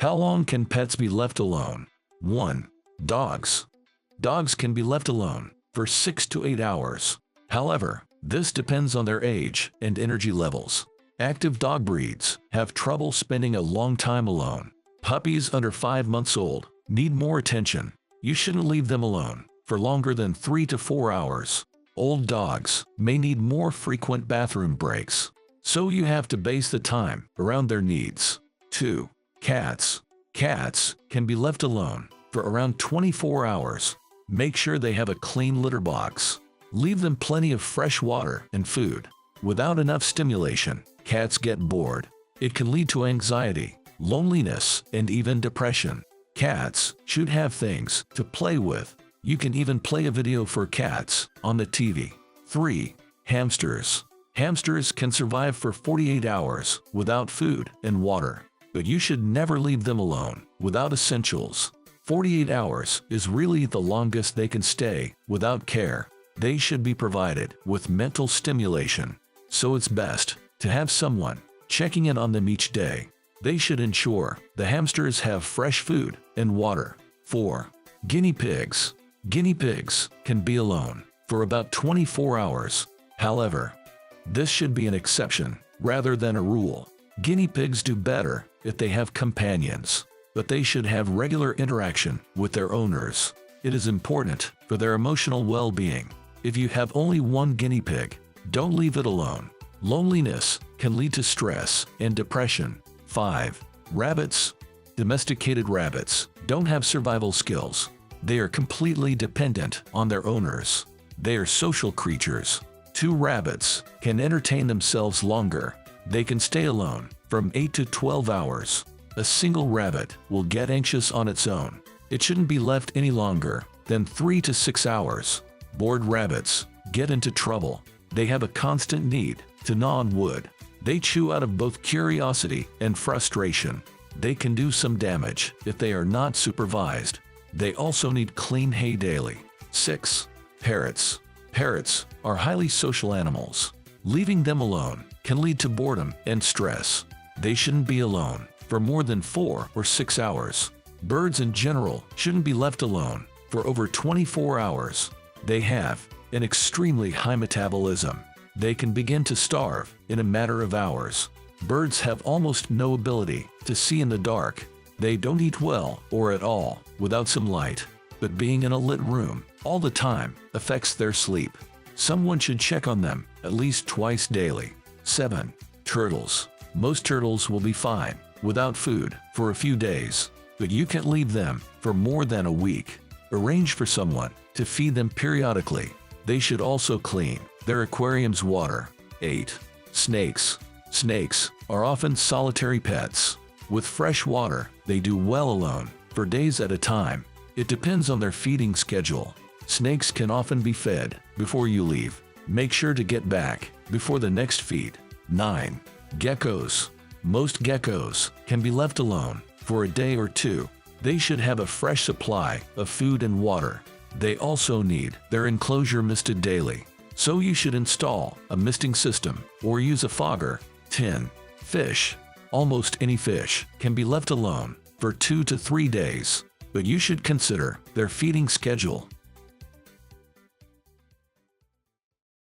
How long can pets be left alone? 1. Dogs. Dogs can be left alone for 6 to 8 hours. However, this depends on their age and energy levels. Active dog breeds have trouble spending a long time alone. Puppies under 5 months old need more attention. You shouldn't leave them alone for longer than 3 to 4 hours. Old dogs may need more frequent bathroom breaks, so you have to base the time around their needs. 2. Cats. Cats can be left alone for around 24 hours. Make sure they have a clean litter box. Leave them plenty of fresh water and food. Without enough stimulation, cats get bored. It can lead to anxiety, loneliness, and even depression. Cats should have things to play with. You can even play a video for cats on the TV. 3. Hamsters. Hamsters can survive for 48 hours without food and water, but you should never leave them alone without essentials. 48 hours is really the longest they can stay without care. They should be provided with mental stimulation, so it's best to have someone checking in on them each day. They should ensure the hamsters have fresh food and water. 4. Guinea pigs. Guinea pigs can be alone for about 24 hours. However, this should be an exception rather than a rule. Guinea pigs do better if they have companions, but they should have regular interaction with their owners. It is important for their emotional well-being. If you have only one guinea pig, don't leave it alone. Loneliness can lead to stress and depression. 5. Rabbits. Domesticated rabbits don't have survival skills. They are completely dependent on their owners. They are social creatures. 2 rabbits can entertain themselves longer. They can stay alone from 8 to 12 hours. A single rabbit will get anxious on its own. It shouldn't be left any longer than 3 to 6 hours. Bored rabbits get into trouble. They have a constant need to gnaw on wood. They chew out of both curiosity and frustration. They can do some damage if they are not supervised. They also need clean hay daily. 6. Parrots. Parrots are highly social animals. Leaving them alone can lead to boredom and stress. They shouldn't be alone for more than 4 or 6 hours. Birds in general shouldn't be left alone for over 24 hours. They have an extremely high metabolism. They can begin to starve in a matter of hours. Birds have almost no ability to see in the dark. They don't eat well or at all without some light, but being in a lit room all the time affects their sleep. Someone should check on them at least twice daily. 7. Turtles. Most turtles will be fine without food for a few days, but you can't leave them for more than a week. Arrange for someone to feed them periodically. They should also clean their aquarium's water. 8. Snakes. Snakes are often solitary pets. With fresh water, they do well alone for days at a time. It depends on their feeding schedule. Snakes can often be fed before you leave. Make sure to get back before the next feed. 9. Geckos. Most geckos can be left alone for a day or two. They should have a fresh supply of food and water. They also need their enclosure misted daily, so you should install a misting system or use a fogger. 10. Fish. Almost any fish can be left alone for 2 to 3 days, but you should consider their feeding schedule.